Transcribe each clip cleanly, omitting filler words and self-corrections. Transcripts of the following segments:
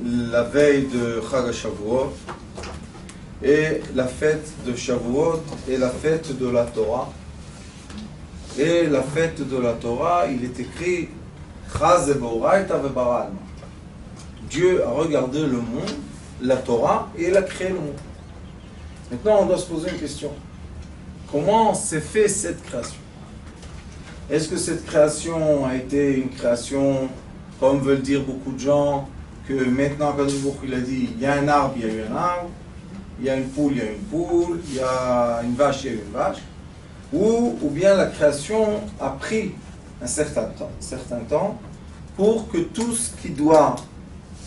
la veille de Chag Shavuot, et la fête de Shavuot et la fête de la Torah. Et la fête de la Torah, il est écrit Chaz Beoraita Vebara Alma. Dieu a regardé le monde, la Torah, et il a créé le monde. Maintenant, on doit se poser une question. Comment s'est fait cette création? Est-ce que cette création a été une création, comme veulent dire beaucoup de gens, que maintenant, quand il a dit, il y a un arbre, il y a eu un arbre, il y a une poule, il y a une poule, il y a une vache, il y a eu une vache, ou bien la création a pris un certain temps pour que tout ce qui doit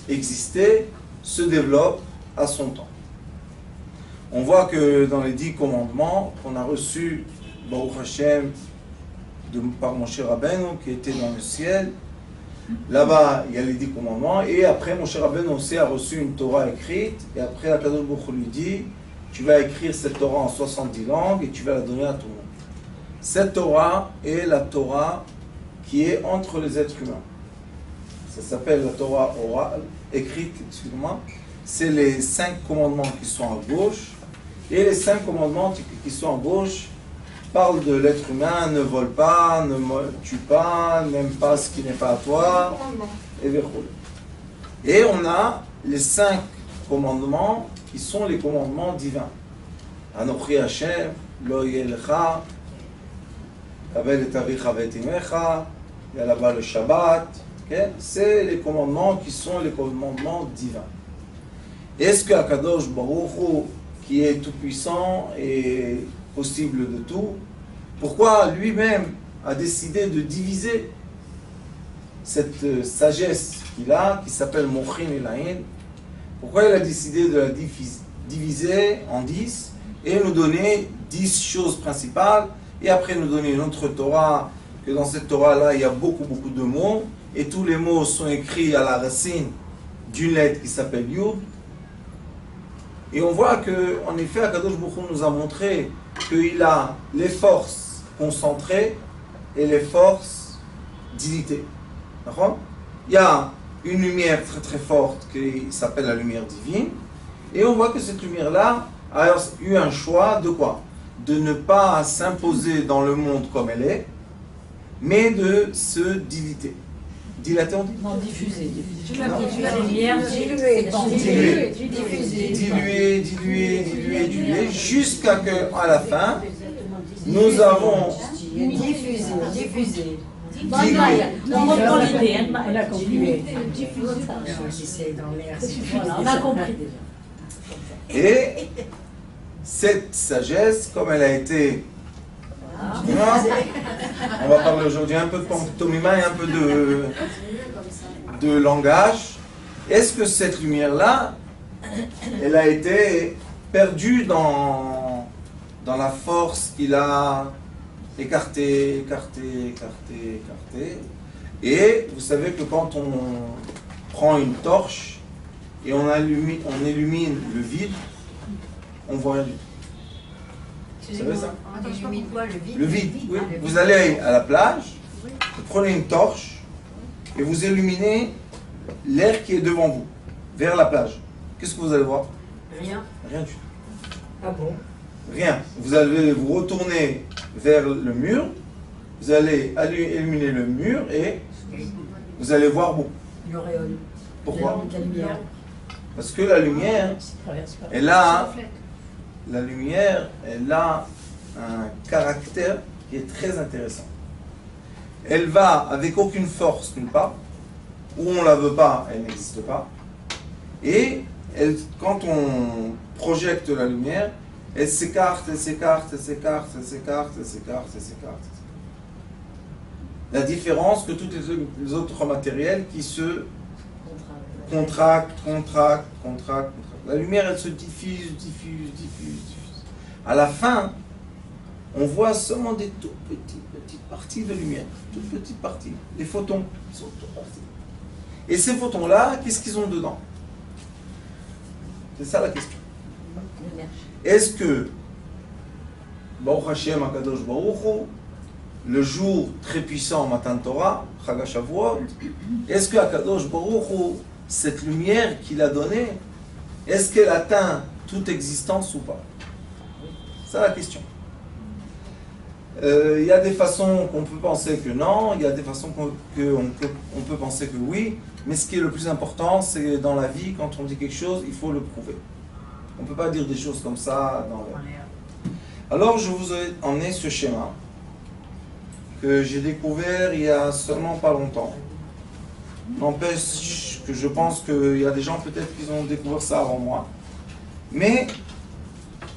exister se développe à son temps. On voit que dans les 10 commandements qu'on a reçus, Baruch Hashem, par Moshe Rabbeinu, qui était dans le ciel, là-bas il y a les 10 commandements, et après Moshe Rabbeinu aussi a reçu une Torah écrite, et après Akadosh Baruch Hu lui dit, tu vas écrire cette Torah en 70 langues, et tu vas la donner à tout le monde. Cette Torah est la Torah qui est entre les êtres humains. Ça s'appelle la Torah orale, écrite, excusez-moi. C'est les 5 commandements qui sont à gauche, et les 5 commandements qui sont à gauche parlent de l'être humain, ne vole pas, ne tue pas, n'aime pas ce qui n'est pas à toi, et on a les 5 commandements qui sont les commandements divins. Anochi Hashem, Lo Yelecha, Kabel et Avicha v'et Imecha, il y a là-bas le Shabbat, okay? C'est les commandements qui sont les commandements divins. Est-ce que Akadosh Baruch Hu, qui est tout-puissant et possible de tout, pourquoi lui-même a décidé de diviser cette sagesse qu'il a, qui s'appelle Mochin et Laïn? Pourquoi il a décidé de la diviser en 10 et nous donner 10 choses principales, et après nous donner une autre Torah, que dans cette Torah-là, il y a beaucoup de mots, et tous les mots sont écrits à la racine d'une lettre qui s'appelle Yud. Et on voit que, en effet, Akadosh Baruch Hu nous a montré qu'il a les forces concentrées et les forces d'unité. D'accord? Il y a une lumière très forte qui s'appelle la lumière divine, et on voit que cette lumière-là a eu un choix de quoi? De ne pas s'imposer dans le monde comme elle est, mais de se dilater. Dilater, on dit? Non, diffuser. La lumière diluer, jusqu'à que, à la fin, nous avons diffuser. On reprend l'idée, elle a compris. On a compris déjà. Et cette sagesse, comme elle a été... On va parler aujourd'hui un peu de pantomima et un peu de langage. Est-ce que cette lumière-là, elle a été perdue dans la force qu'il a écartée. Et vous savez que quand on prend une torche et on illumine le vide, on voit rien du tout. Vous savez ça? Le vide, oui. Vous allez à la plage, vous prenez une torche et vous illuminez l'air qui est devant vous, vers la plage. Qu'est-ce que vous allez voir? Rien. Rien du tout. Ah bon? Rien. Vous allez vous retourner vers le mur, vous allez illuminer le mur et vous allez voir beaucoup. L'auréole. Pourquoi? La lumière. Parce que la lumière, elle a un caractère qui est très intéressant. Elle va avec aucune force nulle part, où on ne la veut pas, elle n'existe pas. Et quand on projette la lumière, elle s'écarte. La différence que tous les autres matériels qui se contractent. La lumière, elle se diffuse. À la fin, on voit seulement des toutes petites parties de lumière. Toutes petites parties. Les photons sont toutes parties. Et ces photons-là, qu'est-ce qu'ils ont dedans? C'est ça la question. Est-ce que, Baruch Hashem Akadosh Baruch Hu, le jour très puissant Matan Torah, Chag Shavuot, est-ce que Akadosh Baruch Hu cette lumière qu'il a donnée, est-ce qu'elle atteint toute existence ou pas? C'est ça la question. Il y a des façons qu'on peut penser que non, il y a des façons qu'on peut penser que oui, mais ce qui est le plus important, c'est dans la vie, quand on dit quelque chose, il faut le prouver. On ne peut pas dire des choses comme ça dans l'air. Alors je vous ai emmené ce schéma que j'ai découvert il y a seulement pas longtemps. N'empêche que je pense qu'il y a des gens peut-être qui ont découvert ça avant moi. Mais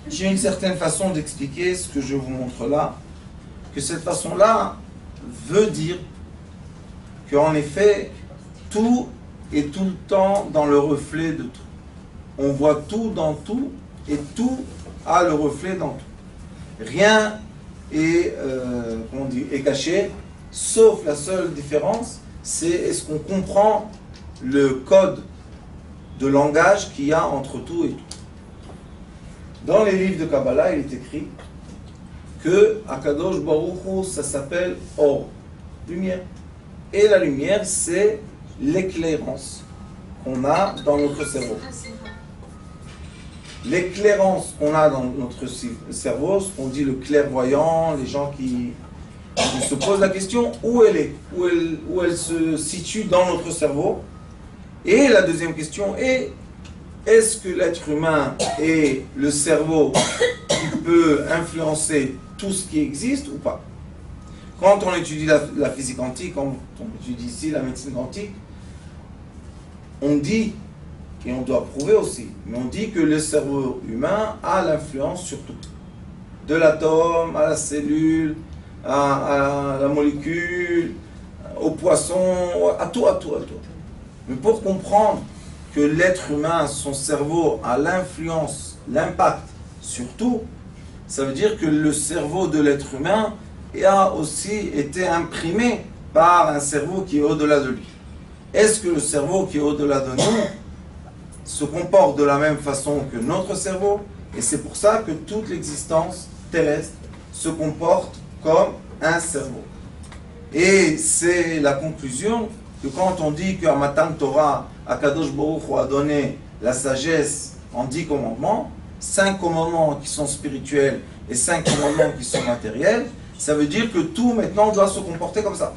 j'ai une certaine façon d'expliquer ce que je vous montre là, que cette façon-là veut dire qu'en effet, tout est tout le temps dans le reflet de tout. On voit tout dans tout et tout a le reflet dans tout. Rien est, est caché, sauf la seule différence, c'est est-ce qu'on comprend le code de langage qu'il y a entre tout et tout. Dans les livres de Kabbalah, il est écrit que Akadosh Baruch Hu, ça s'appelle Or, lumière. Et la lumière, c'est l'éclairance qu'on a dans notre cerveau. L'éclairance qu'on a dans notre cerveau, ce qu'on dit le clairvoyant, les gens qui se posent la question où elle est, où elle se situe dans notre cerveau. Et la deuxième question est, est-ce que l'être humain et le cerveau qui peut influencer tout ce qui existe ou pas? Quand on étudie la physique quantique, quand on étudie ici la médecine quantique, on dit, et on doit prouver aussi, mais on dit que le cerveau humain a l'influence sur tout. De l'atome à la cellule, à la molécule, au poisson, à tout. Mais pour comprendre que l'être humain, son cerveau a l'influence, l'impact sur tout, ça veut dire que le cerveau de l'être humain a aussi été imprimé par un cerveau qui est au-delà de lui. Est-ce que le cerveau qui est au-delà de nous se comporte de la même façon que notre cerveau? Et c'est pour ça que toute l'existence terrestre se comporte comme un cerveau. Et c'est la conclusion que quand on dit qu'à Matan Torah, Akadosh Baruch Hu a donné la sagesse en 10 commandements, 5 commandements qui sont spirituels et 5 commandements qui sont matériels, ça veut dire que tout maintenant doit se comporter comme ça.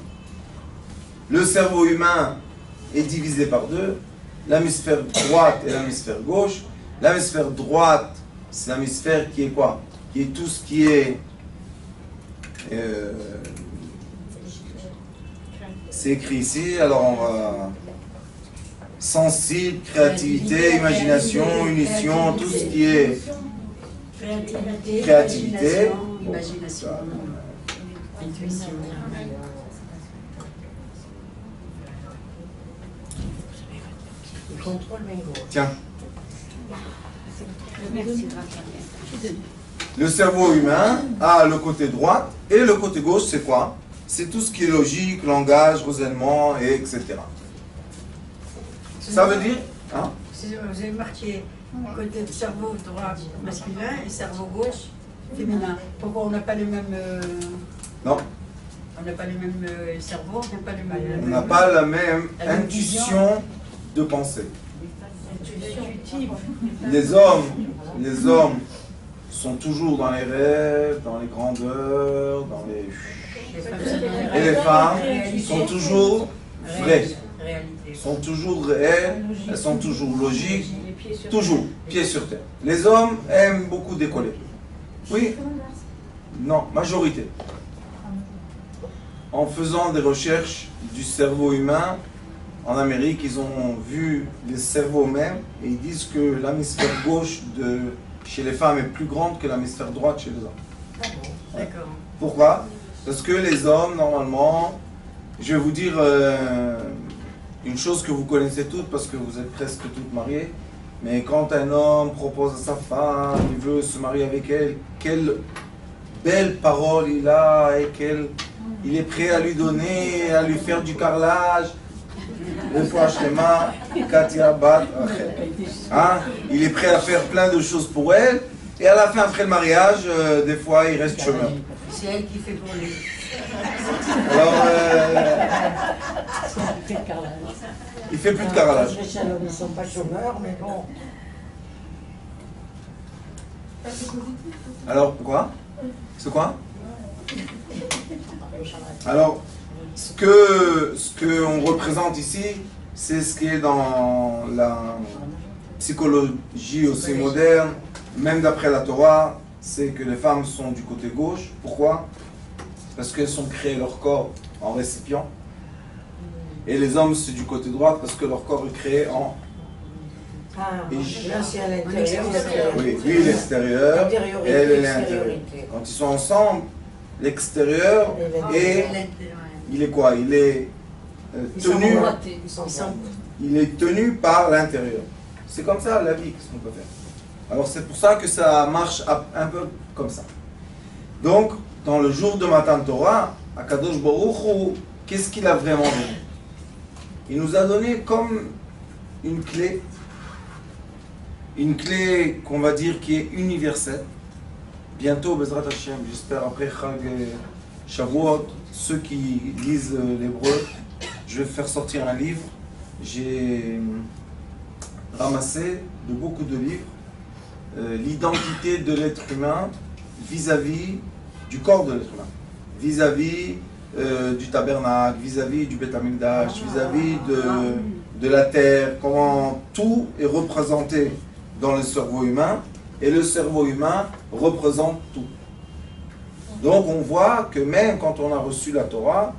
Le cerveau humain est divisé par deux, l'hémisphère droite et l'hémisphère gauche. L'hémisphère droite, c'est l'hémisphère qui est quoi? Qui est tout ce qui est... c'est écrit ici, alors on va... sensible, créativité, imagination, unition, tout ce qui est créativité, imagination, intuition. Tiens. Le cerveau humain a le côté droit et le côté gauche, c'est quoi? C'est tout ce qui est logique, langage, raisonnement, et etc. Ça veut dire... Hein? Vous avez marqué côté de cerveau droit masculin et cerveau gauche féminin. Pourquoi on n'a pas les mêmes... Non. On n'a pas les mêmes cerveaux, on n'a pas les mêmes... On n'a pas la même intuition de pensée. Les hommes sont toujours dans les rêves, dans les grandeurs, dans les... Et les femmes sont toujours vraies. Sont toujours réelles, elles sont toujours logiques, toujours, pieds sur terre. Les hommes aiment beaucoup décoller. Oui? Non, majorité. En faisant des recherches du cerveau humain, en Amérique, ils ont vu les cerveaux mêmes et ils disent que l'hémisphère gauche chez les femmes est plus grande que l'hémisphère droite chez les hommes. D'accord. Pourquoi? Parce que les hommes, normalement, je vais vous dire une chose que vous connaissez toutes parce que vous êtes presque toutes mariées, mais quand un homme propose à sa femme, il veut se marier avec elle, quelle belle parole il a et il est prêt à lui donner, à lui faire du carrelage. Hein? Il est prêt à faire plein de choses pour elle et à la fin, après le mariage, des fois il reste chômeur. C'est elle qui fait pour lui. Alors, il fait plus de carrelage. Ils ne sont pas chômeurs, mais bon. Alors, pourquoi? C'est quoi? Alors, ce que on représente ici, c'est ce qui est dans la psychologie aussi moderne, même d'après la Torah, c'est que les femmes sont du côté gauche. Pourquoi? Parce qu'elles sont créées leur corps en récipient. Et les hommes, c'est du côté droit parce que leur corps est créé en... Là, c'est à l'intérieur. Oui, lui, l'extérieur, elle est l'intérieur. Quand ils sont ensemble, l'extérieur, et il est quoi? Il est tenu... Il est tenu par l'intérieur. C'est comme ça la vie, qu'est-ce qu'on peut faire? Alors c'est pour ça que ça marche un peu comme ça. Donc, dans le jour de Matan Torah, Akadosh Baruch Hu, qu'est-ce qu'il a vraiment donné? Il nous a donné comme une clé qu'on va dire qui est universelle. Bientôt, Bezrat Hashem, j'espère après Chag Shavuot, ceux qui lisent l'hébreu, je vais faire sortir un livre. J'ai ramassé de beaucoup de livres l'identité de l'être humain vis-à-vis du corps de l'être humain, vis-à-vis du tabernacle, vis-à-vis du Beth Amikdash, vis-à-vis de la terre, comment tout est représenté dans le cerveau humain, et le cerveau humain représente tout. Donc on voit que même quand on a reçu la Torah,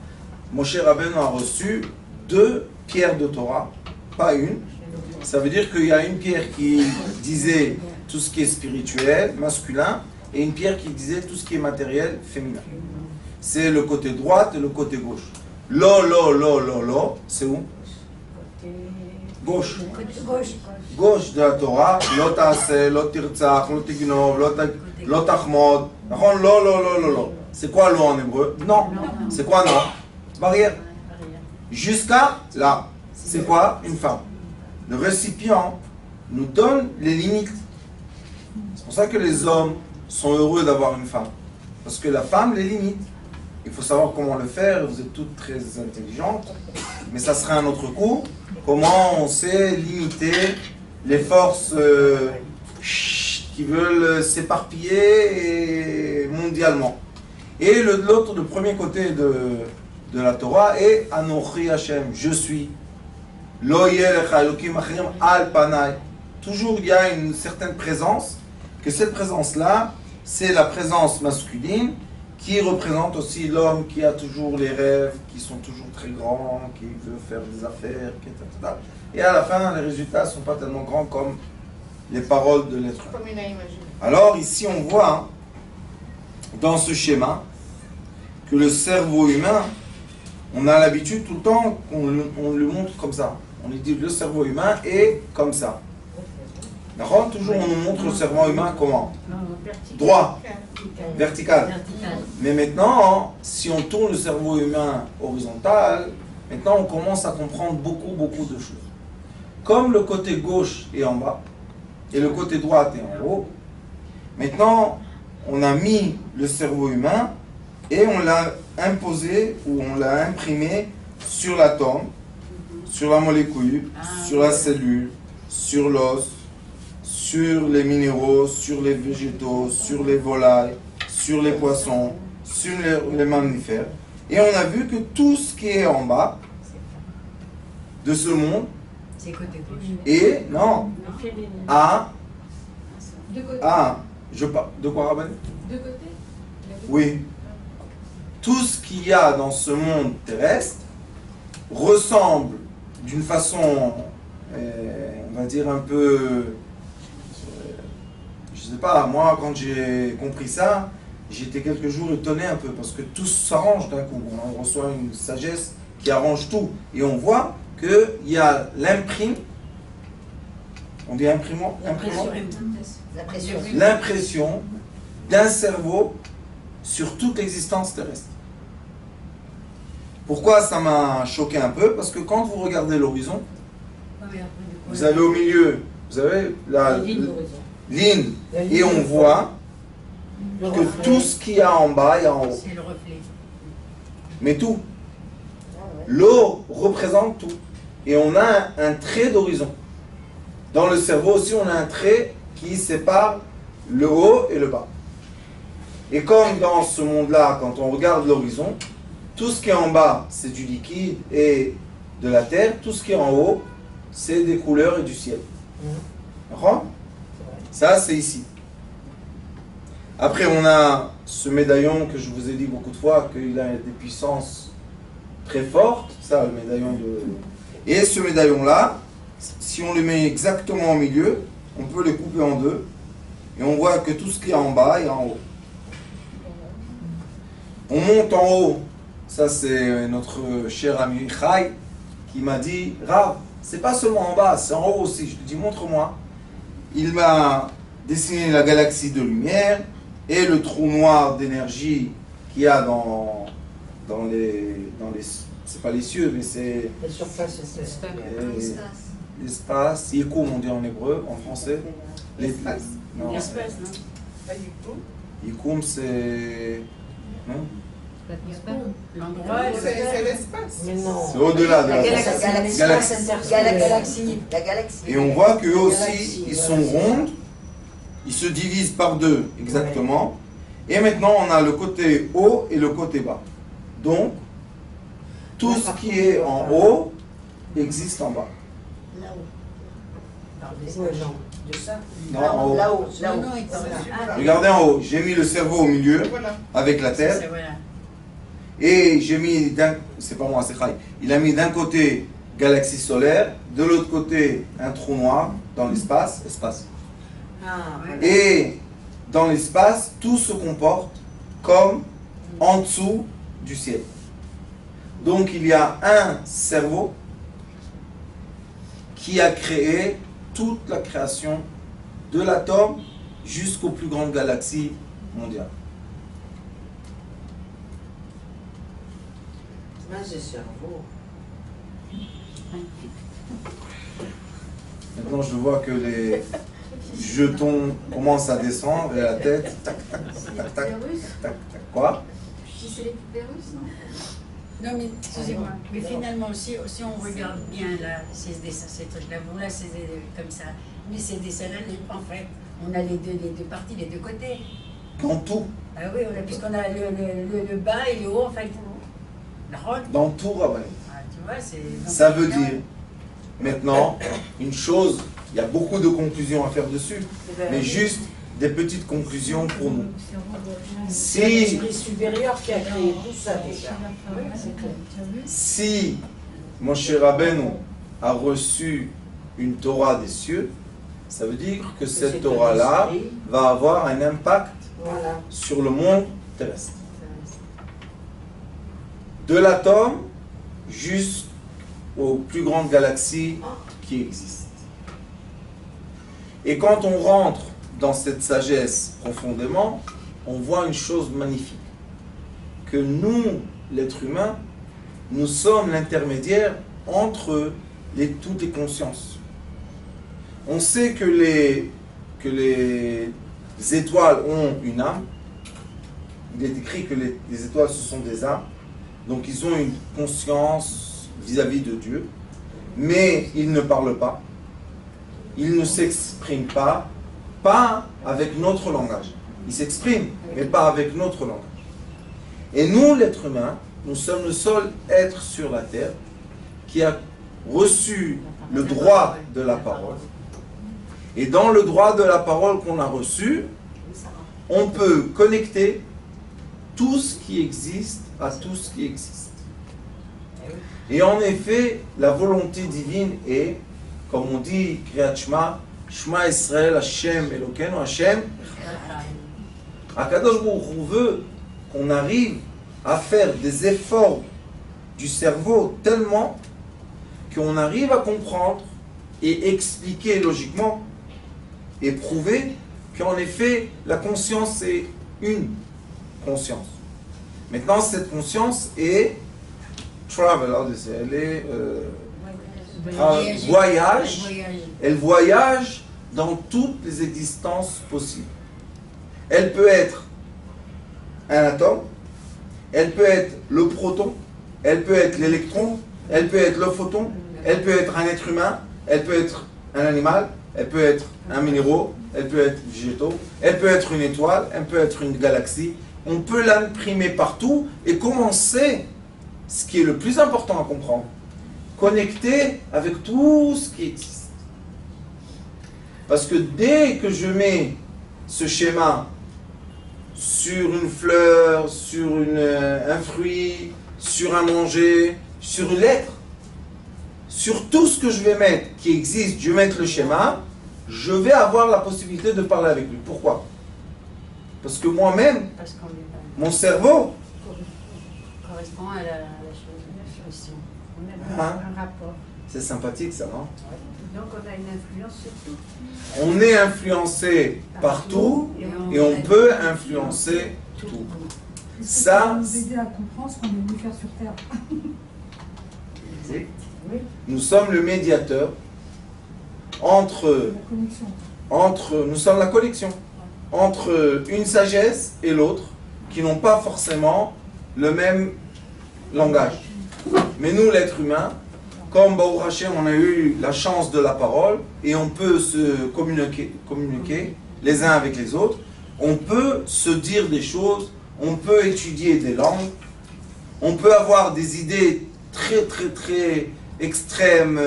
Moshe Rabbeinu a reçu 2 pierres de Torah, pas une. Ça veut dire qu'il y a une pierre qui disait tout ce qui est spirituel, masculin, et une pierre qui disait tout ce qui est matériel, féminin. C'est le côté droit et le côté gauche. Lo, c'est où? Gauche. Gauche de la Torah, lo ta'aseh, lo tirtzach, lo tignov, lo tachmod. Lo. C'est quoi lo en hébreu? Non. C'est quoi non? Barrière. Jusqu'à là. C'est quoi une femme? Le récipient nous donne les limites. C'est pour ça que les hommes sont heureux d'avoir une femme. Parce que la femme les limite. Il faut savoir comment le faire. Vous êtes toutes très intelligentes. Mais ça sera un autre coup. Comment on sait limiter les forces qui veulent s'éparpiller mondialement. Et le premier côté de la Torah est Anochi Hashem, je suis. Lo yelecha elokim achirim al panai. Toujours il y a une certaine présence, que cette présence-là, c'est la présence masculine qui représente aussi l'homme qui a toujours les rêves, qui sont toujours très grands, qui veut faire des affaires, etc. Et à la fin, les résultats ne sont pas tellement grands comme les paroles de l'être humain. Alors ici, on voit dans ce schéma que le cerveau humain, on a l'habitude tout le temps qu'on le montre comme ça. On lui dit le cerveau humain est comme ça. D'accord? Toujours on nous montre le cerveau humain comment? Droit, vertical. Mais maintenant, si on tourne le cerveau humain horizontal, maintenant on commence à comprendre beaucoup de choses. Comme le côté gauche est en bas et le côté droit est en haut, maintenant on a mis le cerveau humain et on l'a imposé ou on l'a imprimé sur l'atome, sur la molécule, sur la cellule, sur l'os, sur les minéraux, sur les végétaux, sur les volailles, sur les poissons, sur les mammifères. Et on a vu que tout ce qui est en bas de ce monde est, non, de quoi, Rabban? De côté? Oui. Tout ce qu'il y a dans ce monde terrestre ressemble d'une façon, on va dire un peu, je sais pas, moi quand j'ai compris ça, j'étais quelques jours étonné un peu parce que tout s'arrange d'un coup. On reçoit une sagesse qui arrange tout et on voit qu'il y a l'imprime, on dit imprimant, l'impression d'un cerveau sur toute l'existence terrestre. Pourquoi ça m'a choqué un peu? Parce que quand vous regardez l'horizon, vous avez au milieu, vous avez la ligne, et on voit que tout ce qu'il y a en bas, il y a en haut. C'est le reflet. Mais tout. L'eau représente tout. et on a un trait d'horizon. Dans le cerveau aussi, on a un trait qui sépare le haut et le bas. Et comme dans ce monde-là, quand on regarde l'horizon, tout ce qui est en bas, c'est du liquide et de la terre. Tout ce qui est en haut, c'est des couleurs et du ciel. D'accord ? Ça, c'est ici. Après, on a ce médaillon que je vous ai dit beaucoup de fois, qu'il a des puissances très fortes. Ça, le médaillon de... Et ce médaillon-là, si on le met exactement au milieu, on peut le couper en deux. Et on voit que tout ce qui est en bas est en haut. On monte en haut. Ça, c'est notre cher ami Chai qui m'a dit, Rav, c'est pas seulement en bas, c'est en haut aussi. Je lui dis, montre-moi. Il m'a dessiné la galaxie de lumière et le trou noir d'énergie qu'il y a dans les c'est pas les cieux, mais c'est La surface, l'espace. Yikoum, on dit en hébreu, en français. L'espace. Non, L'espace, non? Pas du tout. Yikoum, c'est... Non? L'endroit, C'est l'espace. Mais non. C'est au-delà de la Galaxie. La galaxie. Et on voit qu'eux aussi, ils sont ronds, ils se divisent par deux, exactement. Et maintenant, on a le côté haut et le côté bas. Donc, tout ce qui est en haut existe en bas. De ça. Non, en haut. Là-haut. Non, non, il parle là. Regardez en haut, j'ai mis le cerveau au milieu, Voilà. avec la terre. C'est voilà. Et j'ai mis c'est pas moi, c'est Chai. Il a mis d'un côté galaxie solaire, de l'autre côté un trou noir dans l'espace, espace. Ah, voilà. Et dans l'espace, tout se comporte comme en dessous du ciel. Donc il y a un cerveau qui a créé toute la création de l'atome jusqu'aux plus grandes galaxies mondiales. C'est cerveau. Maintenant je vois que les jetons commencent à descendre et la tête, tac, tac, tac, tac, tac, tac. Quoi? Si c'est les poupées russes, non? Non, mais excusez-moi. Mais finalement, si on regarde bien là, ces dessins, ces trucs-là, bon là, c'est comme ça. Mais ces dessins-là, en fait, on a les deux parties, les deux côtés. Dans tout. Ah oui, puisqu'on a le bas et le haut, en fait. La ronde. Dans tout, Rabbané. Ah, tu vois, c'est... Ça veut dire, maintenant, une chose, il y a beaucoup de conclusions à faire dessus, mais juste des petites conclusions pour nous. C'est l'esprit supérieur qui a créé tout ça déjà. Si Moshe Rabbeinu a reçu une Torah des cieux, ça veut dire que cette Torah-là va avoir un impact Voilà. sur le monde terrestre. De l'atome jusqu'aux plus grandes galaxies qui existent. Et quand on rentre dans cette sagesse profondément, on voit une chose magnifique. Que nous, l'être humain, nous sommes l'intermédiaire entre toutes les consciences. On sait que les étoiles ont une âme. Il est écrit que les étoiles, ce sont des âmes. Donc ils ont une conscience vis-à-vis de Dieu. Mais ils ne parlent pas. Ils ne s'expriment pas avec notre langage. Ils s'expriment, mais pas avec notre langage. Et nous, l'être humain, nous sommes le seul être sur la terre qui a reçu le droit de la parole. Et dans le droit de la parole qu'on a reçu, on peut connecter tout ce qui existe à tout ce qui existe. Et en effet, la volonté divine est, comme on dit, Kriyat Shema, Shema Israël, Hashem Elokeinu, Hashem. Akadosh Baruch Hu veut qu'on arrive à faire des efforts du cerveau tellement qu'on arrive à comprendre et expliquer logiquement et prouver qu'en effet, la conscience est une conscience. Maintenant, cette conscience est travel, elle est voyage. Elle voyage dans toutes les existences possibles. Elle peut être un atome, elle peut être le proton, elle peut être l'électron, elle peut être le photon, Elle peut être un être humain, elle peut être un animal, elle peut être un minéraux, elle peut être végétaux, elle peut être une étoile, elle peut être une galaxie. On peut l'imprimer partout et commencer, ce qui est le plus important à comprendre, connecter avec tout ce qui existe. Parce que dès que je mets ce schéma sur une fleur, sur un fruit, sur un manger, sur une lettre, sur tout ce que je vais mettre qui existe, je vais mettre le schéma, je vais avoir la possibilité de parler avec lui. Pourquoi? Parce que moi-même, mon cerveau correspond à la chose. On a un rapport. C'est sympathique ça, non? Donc on a une influence sur tout. On est influencé partout et on peut influencer tout. Ça, nous aider à comprendre ce qu'on est venu faire sur Terre. nous sommes le médiateur entre, nous sommes la connexion entre une sagesse et l'autre qui n'ont pas forcément le même langage. Mais nous, l'être humain, comme Baruch Hashem, on a eu la chance de la parole et on peut se communiquer les uns avec les autres, on peut se dire des choses, on peut étudier des langues, on peut avoir des idées très très très extrêmes,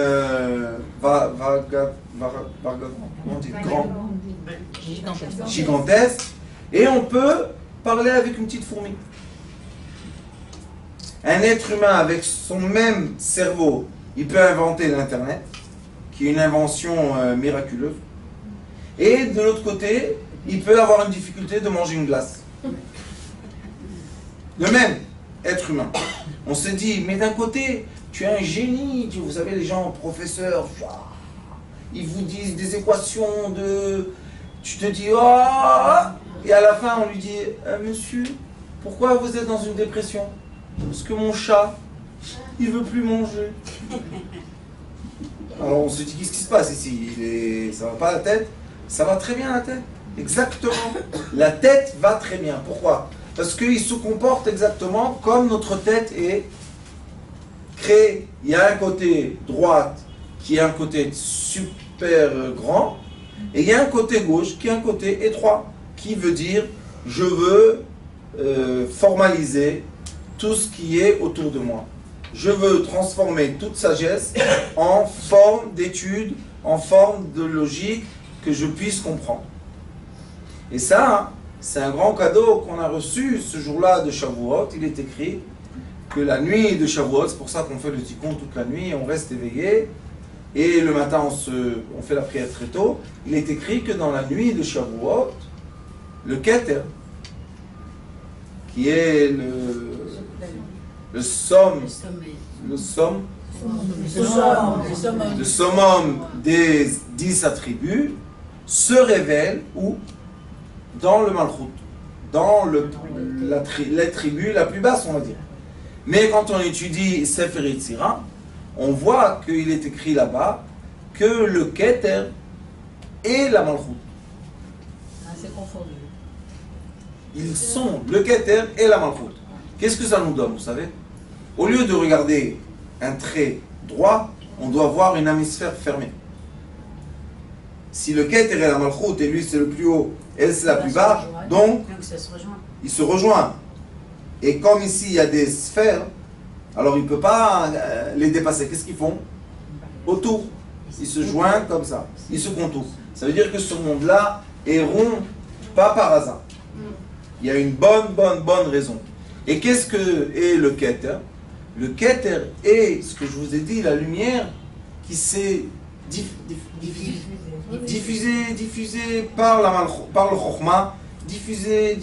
gigantesques, et on peut parler avec une petite fourmi. Un être humain avec son même cerveau, il peut inventer l'Internet, qui est une invention miraculeuse. Et de l'autre côté, il peut avoir une difficulté de manger une glace. Le même être humain. On se dit, mais d'un côté, tu es un génie. Vous savez, les gens, professeurs, ils vous disent des équations de... Tu te dis, oh! Et à la fin, on lui dit, monsieur, pourquoi vous êtes dans une dépression? Parce que mon chat, il veut plus manger. Alors on se dit, qu'est-ce qui se passe ici? Ça va pas la tête? Ça va très bien la tête. Exactement. La tête va très bien. Pourquoi? Parce qu'il se comporte exactement comme notre tête est créée. Il y a un côté droite qui est un côté super grand, et il y a un côté gauche qui est un côté étroit, qui veut dire, je veux formaliser tout ce qui est autour de moi. Je veux transformer toute sagesse en forme d'étude, en forme de logique que je puisse comprendre. Et ça, c'est un grand cadeau qu'on a reçu ce jour-là de Shavuot. Il est écrit que la nuit de Shavuot, c'est pour ça qu'on fait le tikkun toute la nuit, on reste éveillé, et le matin on fait la prière très tôt. Il est écrit que dans la nuit de Shavuot, le Keter, qui est le summum des 10 attributs, se révèle où? Dans le Malchut, dans l'attribut la plus basse, on va dire. Mais quand on étudie Sefer Yetzira, on voit qu'il est écrit là-bas que le Keter et la Malchut. C'est confondu. Ils sont le Keter et la Malchut. Qu'est-ce que ça nous donne, vous savez? Au lieu de regarder un trait droit, on doit voir une hémisphère fermée. Si le Keter est la Malchut et lui c'est le plus haut, elle c'est la plus bas, donc ils se rejoignent. Et comme ici il y a des sphères, alors il ne peut pas les dépasser. Qu'est-ce qu'ils font? Autour. Ils se joignent comme ça. Ils se contournent. Ça veut dire que ce monde-là est rond, pas par hasard. Il y a une bonne raison. Et qu'est-ce que est le Keter? Le Keter est, ce que je vous ai dit, la lumière qui s'est diffusée par le Chokhmah, diffusée.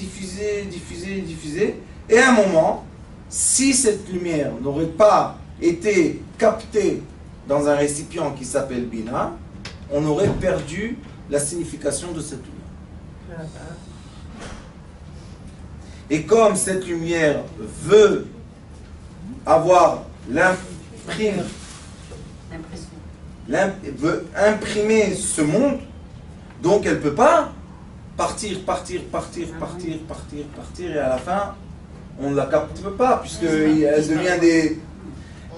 Et à un moment, si cette lumière n'aurait pas été captée dans un récipient qui s'appelle Bina, on aurait perdu la signification de cette lumière. Et comme cette lumière veut avoir veut imprimer ce monde, donc elle ne peut pas partir, et à la fin, on ne la capte pas, puisqu'elle devient des...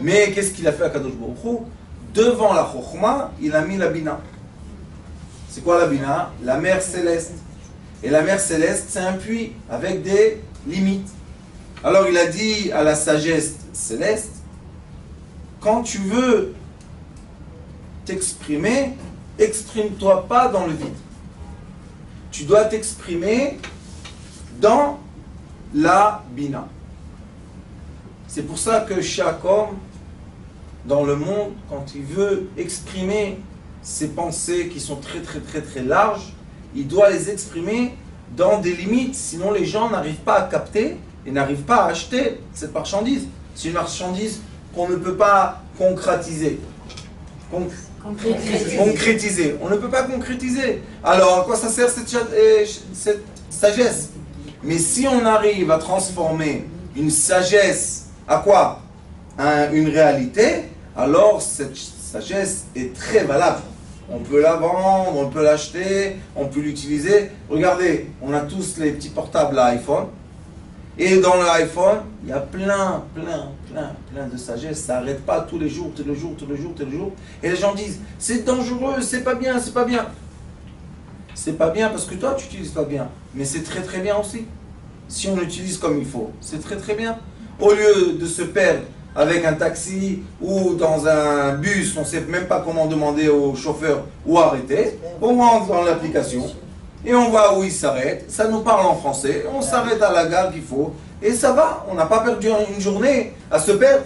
Mais qu'est-ce qu'il a fait à Kadosh Baruch Hu? devant la Chokhmah, il a mis la Bina. C'est quoi la Bina? La mer céleste. Et la mer céleste, c'est un puits avec des limites. Alors il a dit à la sagesse céleste, quand tu veux t'exprimer, exprime-toi pas dans le vide. Tu dois t'exprimer dans la Bina. C'est pour ça que chaque homme dans le monde, quand il veut exprimer ses pensées qui sont très très très très larges, il doit les exprimer dans des limites, sinon les gens n'arrivent pas à capter et n'arrivent pas à acheter cette marchandise. C'est une marchandise qu'on ne peut pas concrétiser. Concrétiser. On ne peut pas concrétiser. Alors à quoi ça sert cette sagesse? Mais si on arrive à transformer une sagesse à quoi? Une réalité, alors cette sagesse est très valable. On peut la vendre, on peut l'acheter, on peut l'utiliser. Regardez, on a tous les petits portables à iPhone. Et dans l'iPhone, il y a plein de sagesse. Ça n'arrête pas tous les jours. Et les gens disent, c'est dangereux, c'est pas bien, c'est pas bien. C'est pas bien parce que toi, tu n'utilises pas bien. Mais c'est très très bien aussi. Si on l'utilise comme il faut, c'est très très bien. Au lieu de se perdre avec un taxi ou dans un bus, on ne sait même pas comment demander au chauffeur où arrêter, on rentre dans l'application et on voit où il s'arrête, ça nous parle en français, on s'arrête à la gare qu'il faut et ça va, on n'a pas perdu une journée à se perdre.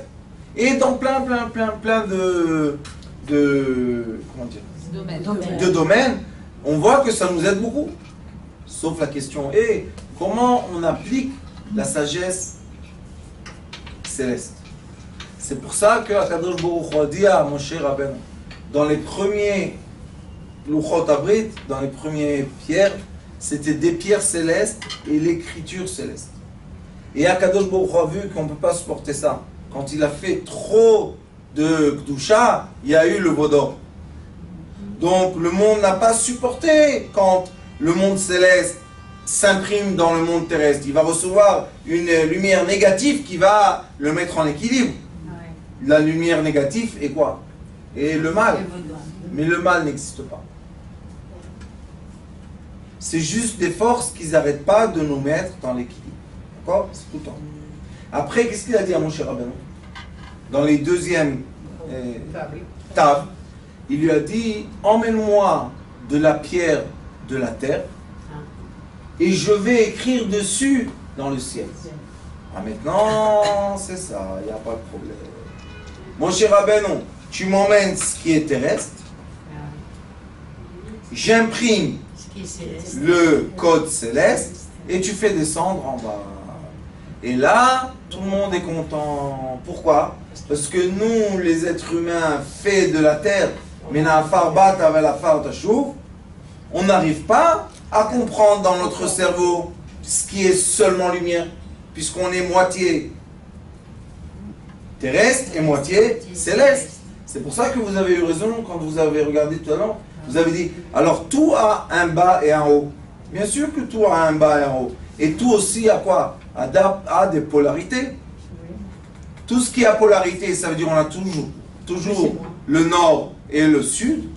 Et dans plein de domaines, on voit que ça nous aide beaucoup. Sauf la question est, comment on applique la sagesse céleste? C'est pour ça que Akadosh Baruch Hu a dit à Moshe Rabbeinu, dans les premiers Luchot Abrit, dans les premières pierres, c'était des pierres célestes et l'écriture céleste. Et Akadosh Baruch Hu a vu qu'on ne peut pas supporter ça. Quand il a fait trop de Kedusha, il y a eu le Vaudor. Donc le monde n'a pas supporté quand le monde céleste s'imprime dans le monde terrestre. Il va recevoir une lumière négative qui va le mettre en équilibre. La lumière négative est quoi? Et le mal. Mais le mal n'existe pas. C'est juste des forces qui n'arrêtent pas de nous mettre dans l'équilibre. D'accord? C'est tout le temps. Après, qu'est-ce qu'il a dit à Moshe Rabbeinu? Dans les deuxièmes tables, il lui a dit, emmène-moi de la pierre de la terre et je vais écrire dessus dans le ciel. Ah, maintenant, c'est ça, il n'y a pas de problème. Mon cher Rabbeinu, tu m'emmènes ce qui est terrestre, j'imprime le code céleste et tu fais descendre en bas. Et là, tout le monde est content. Pourquoi? Parce que nous, les êtres humains faits de la terre, on n'arrive pas à comprendre dans notre cerveau ce qui est seulement lumière, puisqu'on est moitié terrestre et moitié céleste. C'est pour ça que vous avez eu raison quand vous avez regardé tout à l'heure. Vous avez dit, alors tout a un bas et un haut. Bien sûr que tout a un bas et un haut. Et tout aussi a quoi? A des polarités. Tout ce qui a polarité, ça veut dire on a toujours le nord et le sud.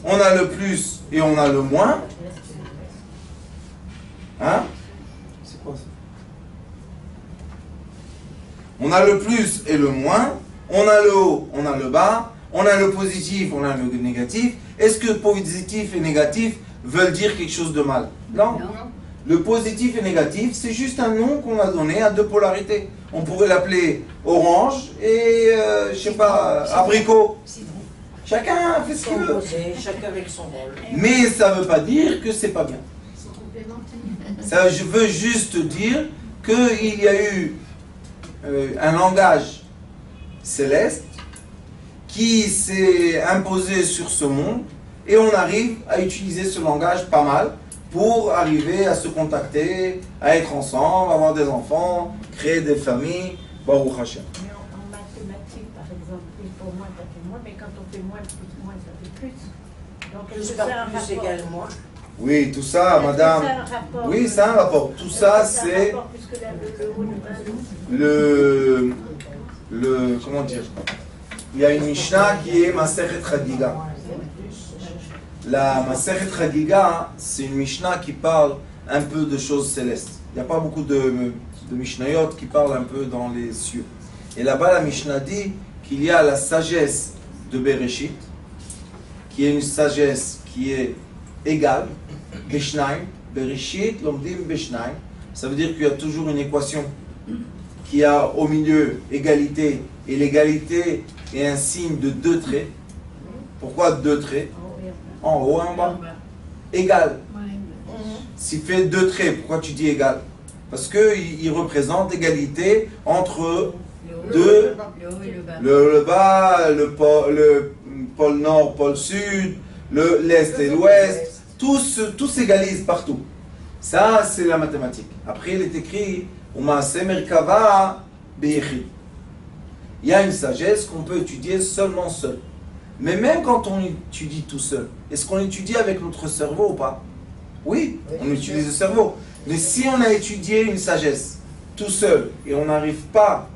On a le plus et on a le moins. Hein? C'est quoi ça? On a le plus et le moins. On a le haut, on a le bas. On a le positif, on a le négatif. Est-ce que positif et négatif veulent dire quelque chose de mal? Non. Le positif et négatif, c'est juste un nom qu'on a donné à deux polarités. On pourrait l'appeler orange et, je sais pas, abricot. Chacun fait ce qu'il veut. Chacun avec son rôle. Mais ça ne veut pas dire que c'est pas bien. Ça, je veux juste dire qu'il y a eu un langage céleste qui s'est imposé sur ce monde et on arrive à utiliser ce langage pas mal pour arriver à se contacter, à être ensemble, avoir des enfants, créer des familles. Baruch Hashem. Mais en mathématiques, par exemple, plus pour moins, ça fait moins, mais quand on fait moins, plus moins, ça fait plus. Donc, Plus c'est par un plus rapport. égale moins. Oui, tout ça, madame. C'est un rapport. Oui, c'est un rapport. Tout ça, c'est un rapport, puisque le haut, le bas, le comment dire, il y a une Mishnah qui est Masechet Chagiga. La Masechet Chagiga, c'est une Mishnah qui parle un peu de choses célestes. Il n'y a pas beaucoup de Mishnayot qui parlent un peu dans les cieux. Et là-bas, la Mishnah dit qu'il y a la sagesse de Bereshit, qui est une sagesse qui est égale, Beshnaim, Bereshit, Lomdim Beshnaim. Ça veut dire qu'il y a toujours une équation qui a au milieu égalité, et l'égalité est un signe de deux traits. Pourquoi deux traits? En haut et en bas. Égal. S'il fait deux traits, pourquoi tu dis égal? Parce qu'il représente égalité entre deux, le bas, le pôle nord, pôle sud, l'est et l'ouest, tous s'égalisent partout. Ça, c'est la mathématique. Après, il est écrit il y a une sagesse qu'on peut étudier seulement seul. Mais même quand on étudie tout seul, est-ce qu'on étudie avec notre cerveau ou pas? Oui, on utilise le cerveau. Mais si on a étudié une sagesse tout seul et on n'arrive pas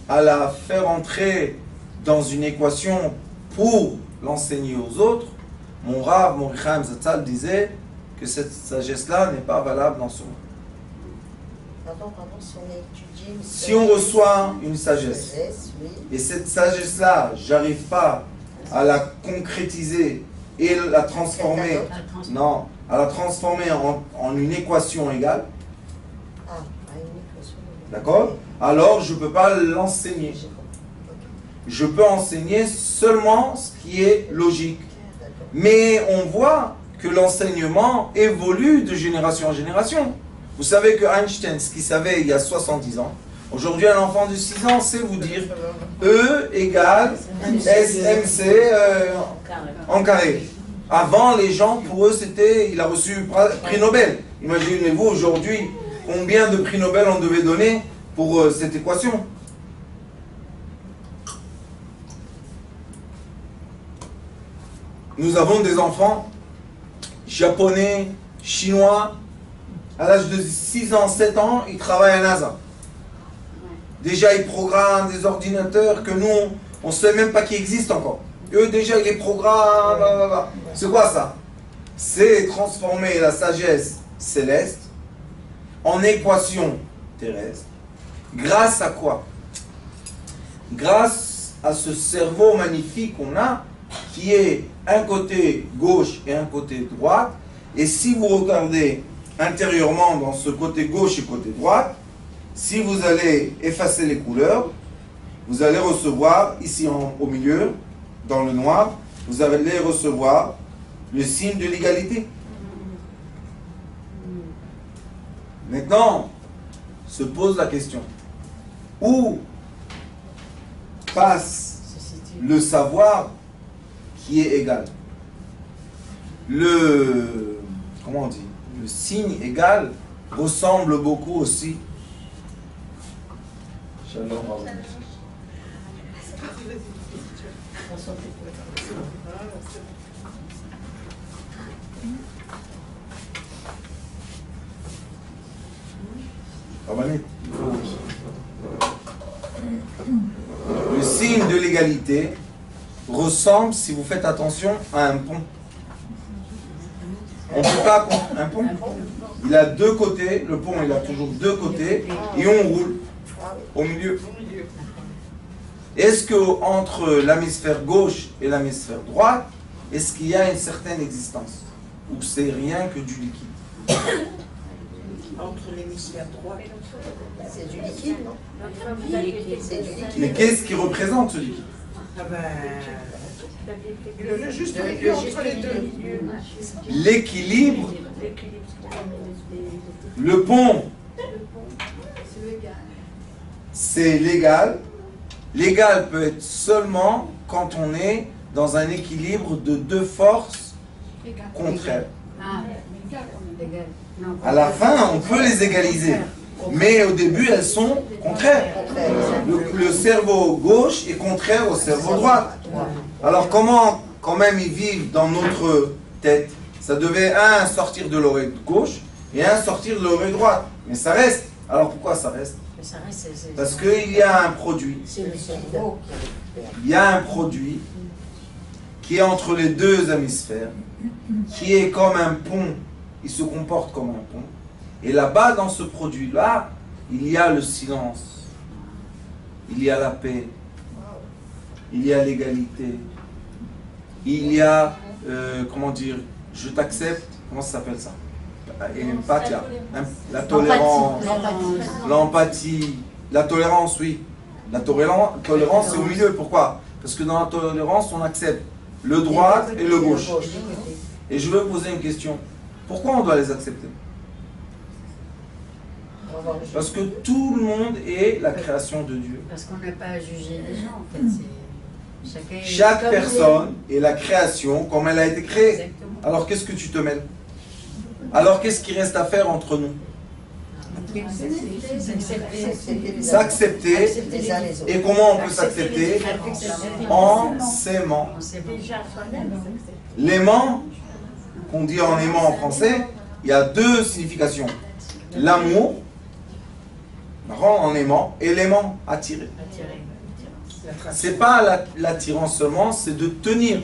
à la faire entrer dans une équation pour l'enseigner aux autres, mon Rav, Morichaim Zatzal disait que cette sagesse-là n'est pas valable dans ce monde. Pardon, si on a étudié une Si on reçoit une sagesse, oui. et cette sagesse-là, j'arrive pas à la concrétiser et la transformer, non, à la transformer en une équation égale, Ah, à une équation. d'accord? Alors je ne peux pas l'enseigner. J'ai compris. Ok. Je peux enseigner seulement ce qui est logique. D'accord. Mais on voit que l'enseignement évolue de génération en génération. Vous savez que Einstein, ce qu'il savait il y a 70 ans, aujourd'hui un enfant de 6 ans sait vous dire E égale SMC en carré. Avant, les gens, pour eux, c'était, il a reçu prix Nobel. Imaginez-vous aujourd'hui combien de prix Nobel on devait donner pour cette équation. Nous avons des enfants japonais, chinois, à l'âge de 6 ans, 7 ans, ils travaillent à NASA. Déjà, ils programment des ordinateurs que nous, on ne sait même pas qu'ils existent encore. Eux, déjà, ils les programment. C'est quoi ça? C'est transformer la sagesse céleste en équation terrestre. Grâce à quoi? Grâce à ce cerveau magnifique qu'on a, qui est un côté gauche et un côté droite. Et si vous regardez intérieurement dans ce côté gauche et côté droite, si vous allez effacer les couleurs, vous allez recevoir ici au milieu, dans le noir, vous allez recevoir le signe de l'égalité. Maintenant, se pose la question, où passe le savoir qui est égal? Comment on dit? Le signe égal ressemble beaucoup aussi. Shalom. Le signe de l'égalité ressemble, si vous faites attention, à un pont. On ne peut pas un pont. Il a deux côtés, le pont il a toujours deux côtés, et on roule au milieu. Est-ce que entre l'hémisphère gauche et l'hémisphère droite, est-ce qu'il y a une certaine existence? Ou c'est rien que du liquide? Entre l'hémisphère droit. C'est du liquide, non? C'est du liquide. Mais qu'est-ce qui représente ce liquide? Ah ben, le juste milieu entre les deux. L'équilibre, le pont, c'est l'égal. L'égal peut être seulement quand on est dans un équilibre de deux forces contraires. À la fin, on peut les égaliser, mais au début, elles sont contraires. Le cerveau gauche est contraire au cerveau droit. Alors comment, quand même, ils vivent dans notre tête? Ça devait un sortir de l'oreille gauche et un sortir de l'oreille droite. Mais ça reste. Alors pourquoi ça reste? Mais ça reste, Parce qu'il y a un produit, c'est le cerveau. il y a un produit qui est entre les deux hémisphères, qui est comme un pont, il se comporte comme un pont. Et là-bas, dans ce produit-là, il y a le silence, il y a la paix, il y a l'égalité, il y a, comment dire, je t'accepte, comment ça s'appelle ça? Empathia, la tolérance, l'empathie, la tolérance, oui. La tolérance, c'est au milieu. Pourquoi? Parce que dans la tolérance, on accepte le droit et le gauche. Et je veux poser une question. Pourquoi on doit les accepter? Parce que tout le monde est la création de Dieu. Parce qu'on n'a pas à juger les gens, en fait. Chaque personne est la création comme elle a été créée. Exactement. Alors qu'est-ce que tu te mêles? Alors qu'est-ce qui reste à faire entre nous? S'accepter. Et comment on peut s'accepter? En s'aimant. Déjà soi-même. L'aimant, qu'on dit en aimant en français, il y a deux significations. L'amour, en aimant, et l'aimant, attirer. C'est pas l'attirance seulement, c'est de tenir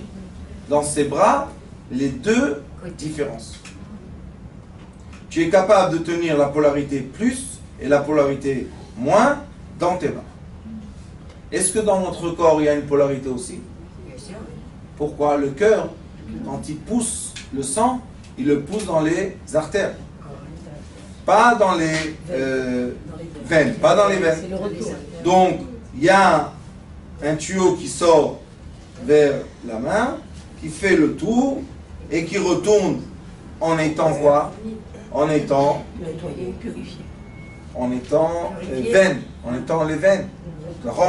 dans ses bras les deux différences. Tu es capable de tenir la polarité plus et la polarité moins dans tes mains. Est-ce que dans notre corps il y a une polarité aussi? Pourquoi? Le cœur, quand il pousse le sang, il le pousse dans les artères, pas dans les veines, pas dans les veines. Donc il y a un tuyau qui sort vers la main, qui fait le tour et qui retourne en étant quoi? En étant veine, en étant les veines.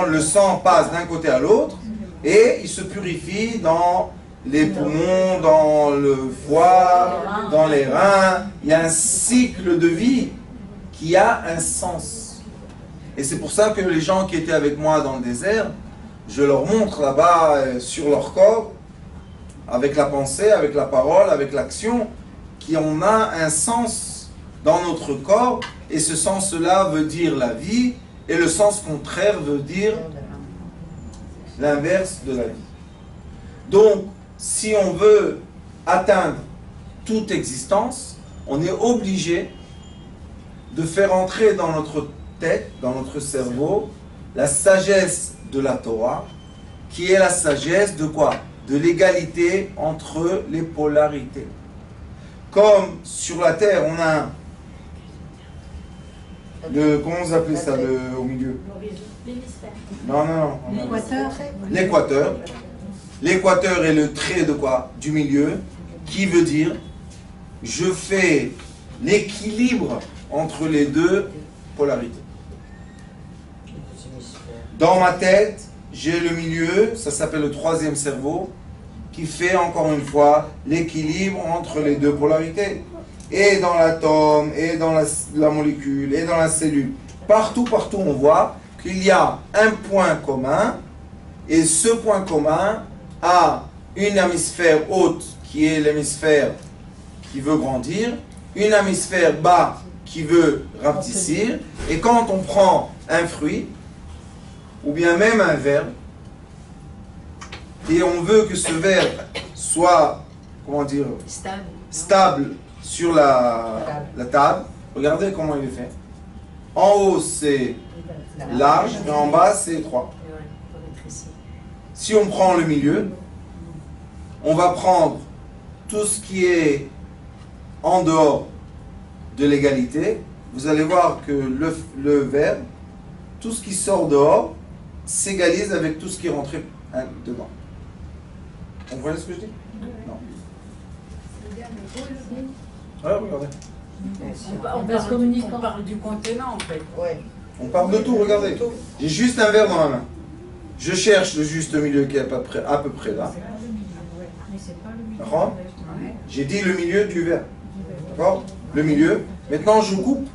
Le sang passe d'un côté à l'autre et il se purifie dans les poumons, dans le foie, dans les reins. Il y a un cycle de vie qui a un sens. Et c'est pour ça que les gens qui étaient avec moi dans le désert, je leur montre là-bas sur leur corps, avec la pensée, avec la parole, avec l'action, qu'on a un sens dans notre corps, et ce sens-là veut dire la vie, et le sens contraire veut dire l'inverse de la vie. Donc, si on veut atteindre toute existence, on est obligé de faire entrer dans notre tête, dans notre cerveau, la sagesse de la Torah, qui est la sagesse de quoi? De l'égalité entre les polarités. Comme sur la terre, on a comment vous appelez ça au milieu? Non. L'équateur. L'équateur. L'équateur est le trait de quoi? Du milieu, qui veut dire je fais l'équilibre entre les deux polarités. Dans ma tête, j'ai le milieu, ça s'appelle le troisième cerveau, qui fait encore une fois l'équilibre entre les deux polarités. Et dans l'atome, et dans la molécule, et dans la cellule. Partout, on voit qu'il y a un point commun, et ce point commun a une hémisphère haute, qui est l'hémisphère qui veut grandir, une hémisphère bas, qui veut rapetissir, et quand on prend un fruit, ou bien même un verbe, et on veut que ce verbe soit, comment dire, stable sur la table, regardez comment il est fait. En haut c'est large, et en bas c'est étroit. Si on prend le milieu, on va prendre tout ce qui est en dehors de l'égalité. Vous allez voir que le verbe, tout ce qui sort dehors, s'égalise avec tout ce qui est rentré dedans. Vous comprenez ce que je dis? Non. Ouais, regardez. On parle du contenant en fait. On parle de tout, regardez. J'ai juste un verre dans ma main. Je cherche le juste milieu qui est à peu près là. D'accord? J'ai dit le milieu du verre. D'accord? Le milieu. Maintenant, je coupe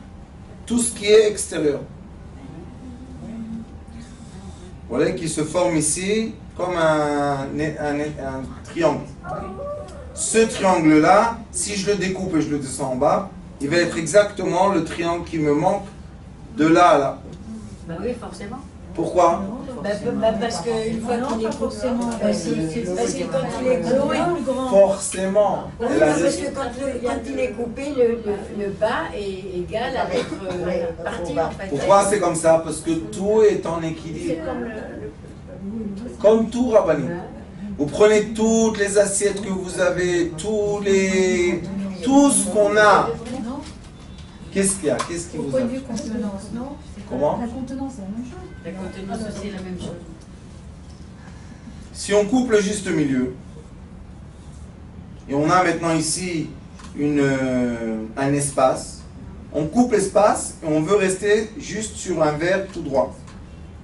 tout ce qui est extérieur. Vous voyez qu'il se forme ici comme un triangle. Ce triangle-là, si je le découpe et je le descends en bas, il va être exactement le triangle qui me manque de là à là. Bah oui, forcément. Pourquoi? Parce qu'une fois qu'il est forcément. Parce que quand il est coupé. Forcément. Oui, Elle a parce raison. que quand il est coupé, le bas est égal à l'autre partie en fait. Pourquoi c'est comme ça? Parce que tout est en équilibre. Comme tout, Rabbani. Vous prenez toutes les assiettes que vous avez, tout ce qu'on a. Qu'est-ce qu'il y a? Qu'est-ce qui vous a? Contenance, non? Comment? La contenance, c'est la même chose. La contenance aussi est la même chose. Si on coupe le juste milieu, et on a maintenant ici un espace, on coupe l'espace et on veut rester juste sur un verre tout droit.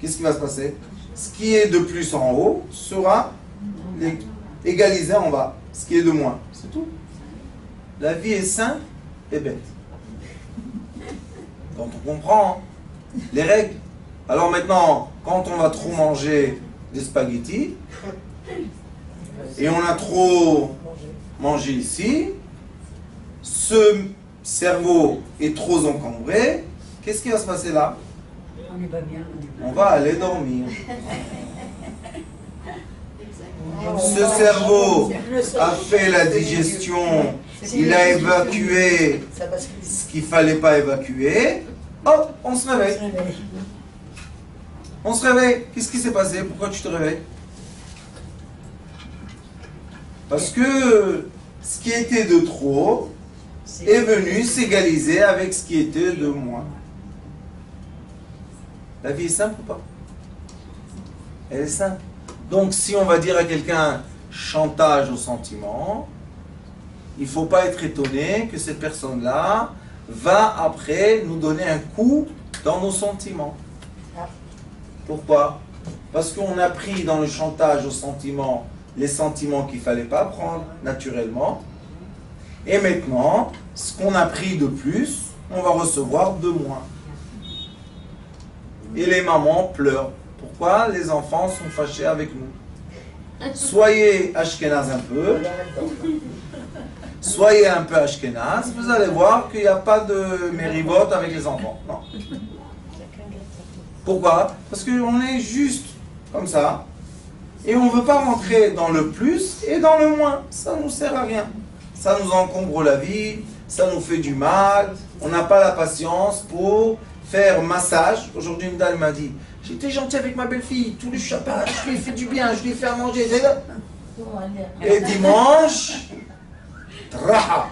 Qu'est-ce qui va se passer? Ce qui est de plus en haut sera égalisé en bas. Ce qui est de moins. C'est tout. La vie est simple et bête. Quand on comprend les règles. Alors maintenant, quand on va trop manger des spaghettis, et on a trop mangé ici, ce cerveau est trop encombré, qu'est-ce qui va se passer là? On n'est pas bien. On va aller dormir. Ce cerveau a fait la digestion, il a évacué ce qu'il ne fallait pas évacuer. Hop, on se réveille. On se réveille. Qu'est-ce qui s'est passé? Pourquoi tu te réveilles? Parce que ce qui était de trop est venu s'égaliser avec ce qui était de moins. La vie est simple ou pas? Elle est simple. Donc si on va dire à quelqu'un chantage au sentiment, il ne faut pas être étonné que cette personne-là va après nous donner un coup dans nos sentiments. Pourquoi? Parce qu'on a pris dans le chantage au sentiment les sentiments qu'il ne fallait pas prendre naturellement. Et maintenant, ce qu'on a pris de plus, on va recevoir de moins. Et les mamans pleurent. Pourquoi? Les enfants sont fâchés avec nous. Soyez ashkénaz un peu. Soyez un peu ashkénaz. Vous allez voir qu'il n'y a pas de mérivote avec les enfants. Non. Pourquoi? Parce qu'on est juste comme ça. Et on ne veut pas rentrer dans le plus et dans le moins. Ça ne nous sert à rien. Ça nous encombre la vie. Ça nous fait du mal. On n'a pas la patience pour faire massage. Aujourd'hui, une dame m'a dit, j'étais gentil avec ma belle-fille. Tous les Shabbat, je lui ai fait du bien. Je lui ai fait à manger. Et dimanche, traha,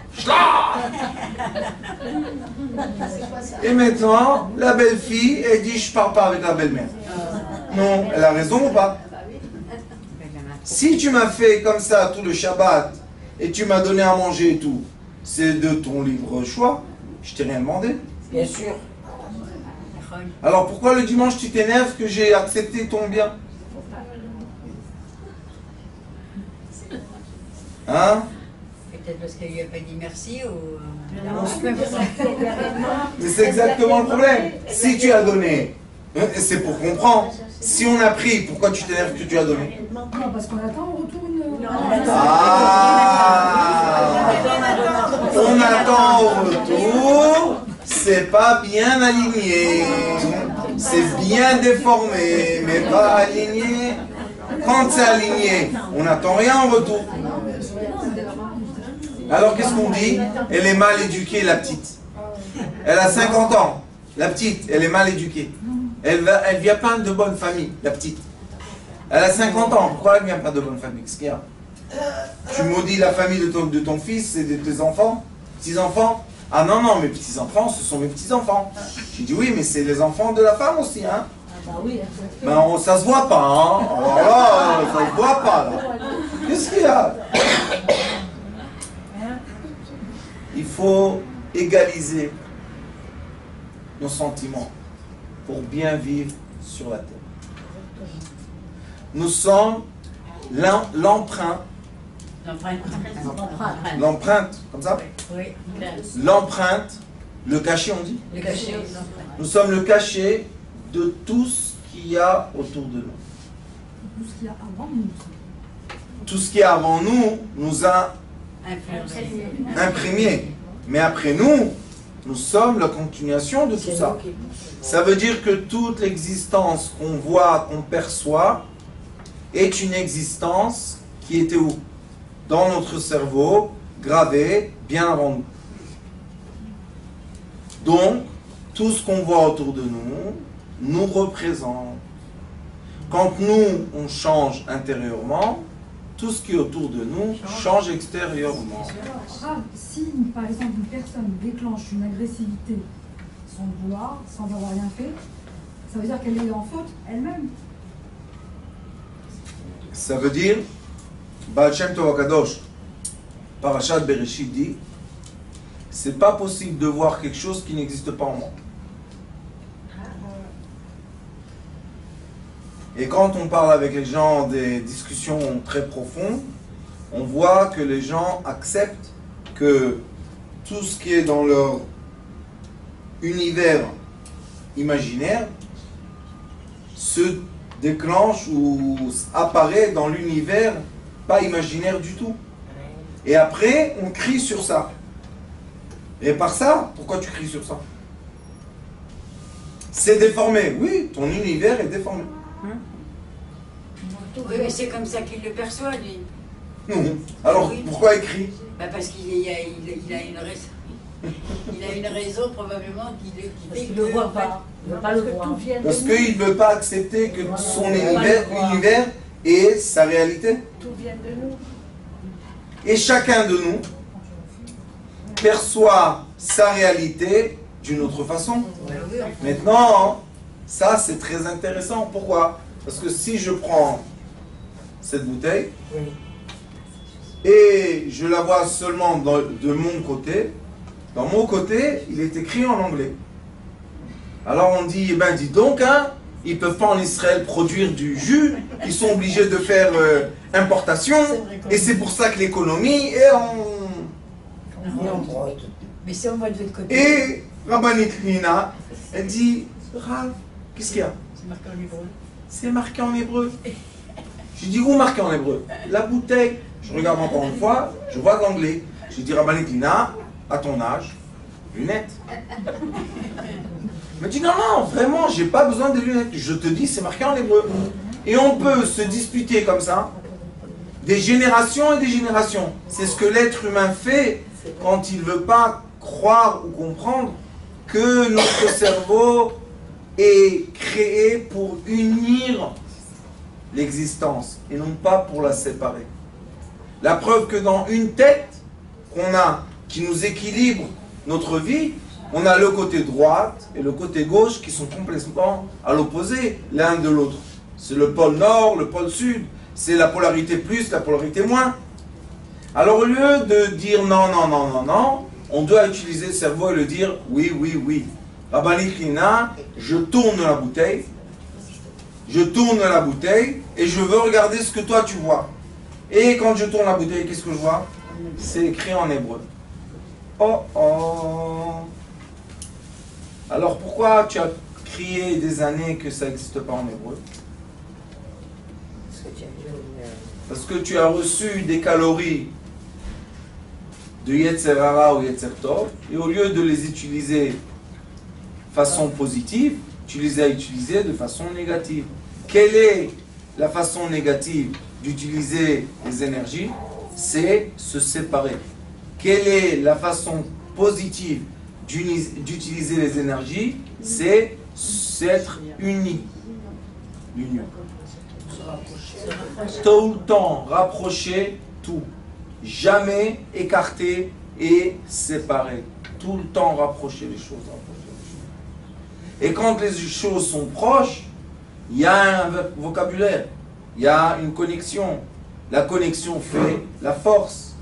et maintenant, la belle-fille, elle dit, je ne pars pas avec la belle-mère. Non, elle a raison ou pas? Si tu m'as fait comme ça tout le Shabbat et tu m'as donné à manger et tout, c'est de ton libre choix. Je t'ai rien demandé. Bien sûr. Alors pourquoi le dimanche tu t'énerves que j'ai accepté ton bien? Hein? Peut-être parce qu'il lui a pas dit merci ou. Mais c'est exactement le problème. Si tu as donné, c'est pour comprendre. Si on a pris, pourquoi tu t'énerves que tu as donné? Non, parce qu'on attend en retour une... On attend au retour, c'est pas bien aligné, c'est bien déformé, mais pas aligné. Quand c'est aligné, on n'attend rien en retour. Alors qu'est-ce qu'on dit? Elle est mal éduquée, la petite. Elle a 50 ans, la petite, elle est mal éduquée. Elle vient pas de bonne famille, la petite. Elle a 50 ans, pourquoi elle vient pas de bonne famille? Qu'est-ce qu'il y a? Tu maudis la famille de ton fils et de tes enfants, petits-enfants? Ah non, non, mes petits-enfants, ce sont mes petits-enfants. J'ai dit oui, mais c'est les enfants de la femme aussi, hein? Ben, ça se voit pas, hein? Alors là, ça se voit pas, là. Qu'est-ce qu'il y a? Il faut égaliser nos sentiments pour bien vivre sur la terre. Nous sommes l'empreinte, comme ça? Oui. L'empreinte, le cachet on dit? Le cachet. Nous sommes le cachet de tout ce qu'il y a autour de nous. Tout ce qu'il y a avant nous. Tout ce qui est avant nous nous a Influencé. imprimé. Mais après nous, Nous sommes la continuation de tout ça. Ça veut dire que toute l'existence qu'on voit, qu'on perçoit, est une existence qui était où? Dans notre cerveau, gravée bien avant nous. Donc, tout ce qu'on voit autour de nous, nous représente. Quand nous, on change intérieurement, tout ce qui est autour de nous change extérieurement. Rav, si par exemple une personne déclenche une agressivité sans le vouloir, sans avoir rien fait, ça veut dire qu'elle est en faute elle-même. Ça veut dire, Baal Shem Tov HaKadosh, Parashat Bereshit dit, c'est pas possible de voir quelque chose qui n'existe pas en moi. Et quand on parle avec les gens des discussions très profondes, on voit que les gens acceptent que tout ce qui est dans leur univers imaginaire se déclenche ou apparaît dans l'univers pas imaginaire du tout. Et après, on crie sur ça. Et par ça, pourquoi tu cries sur ça? C'est déformé. Oui, ton univers est déformé. Oui, mais c'est comme ça qu'il le perçoit, lui. Non. Alors, Oui. pourquoi il crie? Bah parce qu'il a une raison. Il a une raison probablement qui Parce qu'il ne le voit pas. Il ne veut pas le voir. Parce qu'il ne veut pas accepter que son univers est sa réalité. Tout vient de nous. Et chacun de nous perçoit sa réalité d'une autre façon. Maintenant, ça c'est très intéressant. Pourquoi? Parce que si je prends cette bouteille et je la vois seulement de mon côté, dans mon côté, il est écrit en anglais. Alors on dit, eh ben dis donc, hein, ils ne peuvent pas en Israël produire du jus, ils sont obligés de faire importation, et c'est pour ça que l'économie est en... Mais c'est en mode de l'autre côté. Et Rabbanit Nina, elle dit, Rav, qu'est-ce qu'il y a? C'est marqué en hébreu. C'est marqué en hébreu. Je dis, où marqué en hébreu? La bouteille. Je regarde encore une fois, je vois de l'anglais. Je dis, Rabbanit Nina, à ton âge, lunettes. Elle me dit, non, non, vraiment, j'ai pas besoin de lunettes. Je te dis, c'est marqué en hébreu. Et on peut se disputer comme ça, des générations et des générations. C'est ce que l'être humain fait quand il ne veut pas croire ou comprendre que notre cerveau est créé pour unir l'existence et non pas pour la séparer. La preuve que dans une tête qu'on a, qui nous équilibre notre vie, on a le côté droite et le côté gauche qui sont complètement à l'opposé l'un de l'autre. C'est le pôle nord, le pôle sud, c'est la polarité plus, la polarité moins. Alors au lieu de dire non, non, non, non, non, on doit utiliser le cerveau et le dire oui, oui, oui. Rabbanit Lina, je tourne la bouteille, et je veux regarder ce que toi tu vois. Et quand je tourne la bouteille, qu'est-ce que je vois? C'est écrit en hébreu. Oh oh. Alors pourquoi tu as crié des années que ça n'existe pas en hébreu? Parce que tu as reçu des calories de Yetzer Hara ou Yetzer Tov, et au lieu de les utiliser de façon positive, tu les as utilisées de façon négative. Quelle est la façon négative d'utiliser les énergies? C'est se séparer. Quelle est la façon positive d'utiliser les énergies? C'est s'être unis. L'union. Tout le temps, rapprocher tout. Jamais écarter et séparer. Tout le temps, rapprocher les choses. Et quand les choses sont proches, il y a un vocabulaire, il y a une connexion. La connexion fait la force.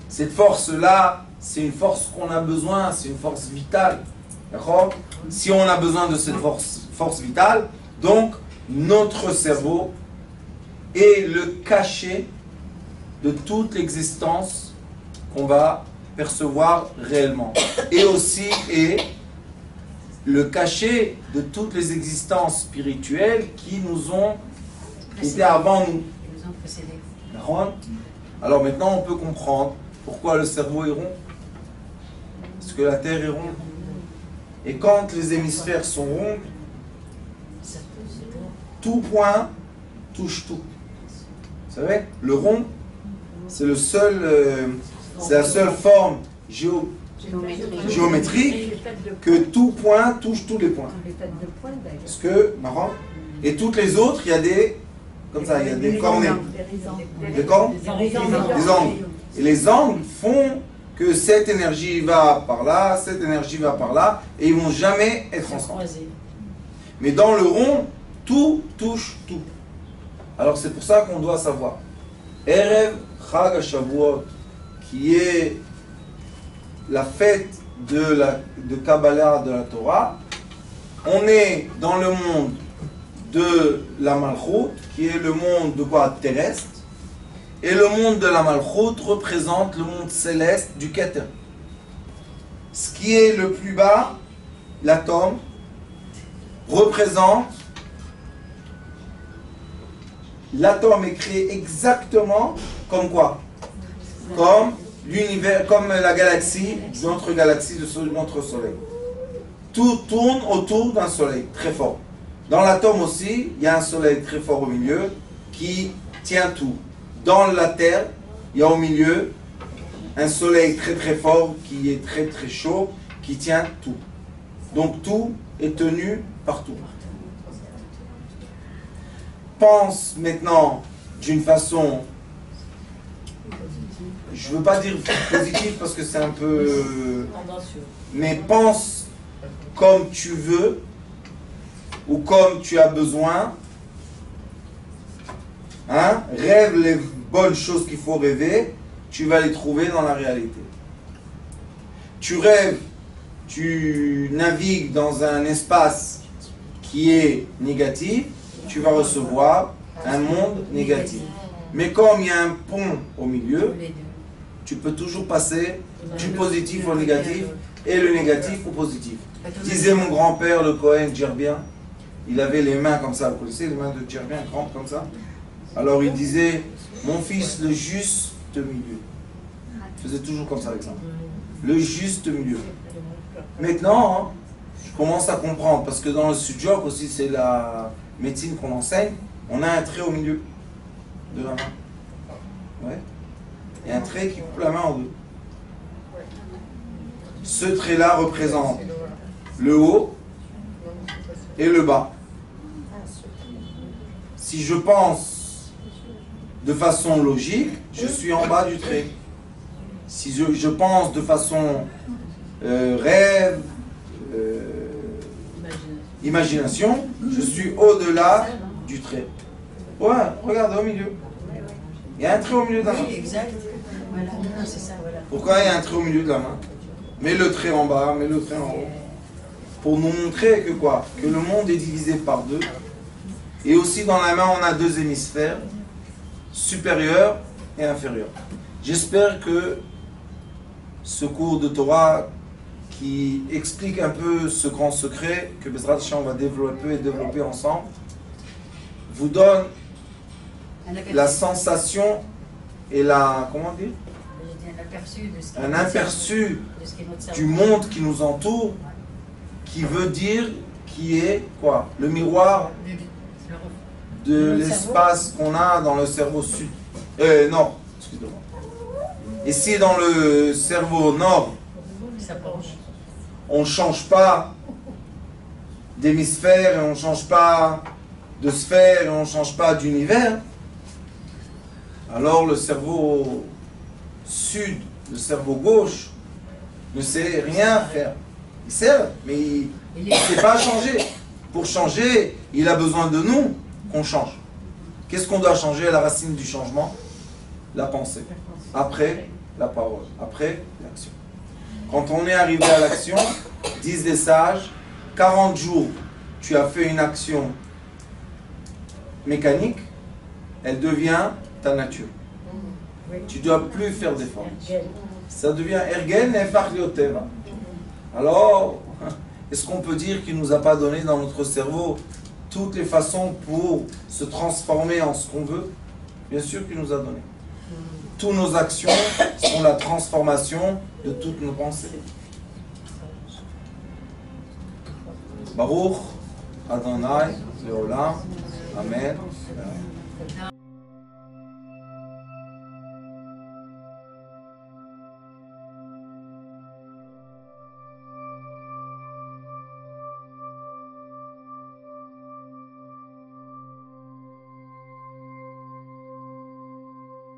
Cette force-là, c'est une force qu'on a besoin, c'est une force vitale. D'accord? Si on a besoin de cette force vitale, donc notre cerveau est le cachet de toute l'existence qu'on va percevoir réellement. Et aussi est le cachet de toutes les existences spirituelles qui nous ont été avant nous. Ils nous ont précédés. Alors maintenant on peut comprendre pourquoi le cerveau est rond. Parce Parce que la Terre est ronde. Et quand les hémisphères sont ronds, tout point touche tout. Vous savez, le rond, c'est le seul, c'est la seule forme géométrique que tout point touche tous les points. Parce que, marrant, et toutes les autres, il y a des, comme ça, il y a des cornets. Des cornes? Des angles. Et les angles font que cette énergie va par là, cette énergie va par là, et ils ne vont jamais être ensemble. Mais dans le rond, tout touche tout. Alors c'est pour ça qu'on doit savoir. Erev Chag HaShavuot, qui est la fête de Kabbalah de la Torah, on est dans le monde de la Malchut, qui est le monde de quoi? Terrestre. Et le monde de la Malchut représente le monde céleste du Keter. Ce qui est le plus bas, l'atome, représente l'atome est créé exactement comme quoi? Comme l'univers, comme la galaxie, notre galaxie de notre soleil. Tout tourne autour d'un soleil très fort. Dans l'atome aussi, il y a un soleil très fort au milieu qui tient tout. Dans la Terre, il y a au milieu un soleil très très fort qui est très très chaud, qui tient tout. Donc tout est tenu par tout. Pense maintenant d'une façon, je ne veux pas dire positive parce que c'est un peu, mais pense comme tu veux ou comme tu as besoin. Hein? Rêve les bonnes choses qu'il faut rêver, tu vas les trouver dans la réalité. Tu rêves, tu navigues dans un espace qui est négatif, tu vas recevoir un monde négatif. Mais comme il y a un pont au milieu, tu peux toujours passer du positif au négatif et le négatif au positif. Disait mon grand-père, le Cohen Djerbien, il avait les mains comme ça, vous connaissez les mains de Djerbien, grandes comme ça. Alors il disait, mon fils, le juste milieu. Il faisait toujours comme ça l'exemple. Le juste milieu. Maintenant, hein, je commence à comprendre, parce que dans le Sudjok aussi, c'est la médecine qu'on enseigne, on a un trait au milieu de la main. Ouais. Il y a un trait qui coupe la main en deux. Ce trait-là représente le haut et le bas. Si je pense de façon logique, je suis en bas du trait. Si je pense de façon rêve, imagination, je suis au-delà du trait. Ouais, regardez au milieu. Il y a un trait au milieu de la main. Oui, exact. Voilà, c'est ça, voilà. Pourquoi il y a un trait au milieu de la main? Mets le trait en bas, mets le trait en haut. Pour nous montrer que quoi? Que le monde est divisé par deux. Et aussi dans la main, on a deux hémisphères, supérieur et inférieur. J'espère que ce cours de Torah qui explique un peu ce grand secret que Bezrat Hashem va développer ensemble, vous donne la sensation et la, comment dire, un aperçu du monde qui nous entoure, qui veut dire qui est quoi? Le miroir de l'espace qu'on a dans le cerveau sud, nord, excusez-moi. Et si dans le cerveau nord, on ne change pas d'hémisphère, et on ne change pas de sphère, et on ne change pas d'univers, alors le cerveau sud, le cerveau gauche, ne sait rien faire. Il sait, mais il ne sait pas changer. Pour changer, il a besoin de nous qu'on change. Qu'est-ce qu'on doit changer à la racine du changement? La pensée. Après, la parole. Après, l'action. Quand on est arrivé à l'action, disent les sages, 40 jours, tu as fait une action mécanique, elle devient ta nature. Tu ne dois plus faire d'efforts. Ça devient ergen et farlioteva. Alors, est-ce qu'on peut dire qu'il ne nous a pas donné dans notre cerveau toutes les façons pour se transformer en ce qu'on veut? Bien sûr qu'il nous a donné. Toutes nos actions sont la transformation de toutes nos pensées. Baruch Adonai Leolam. Amen.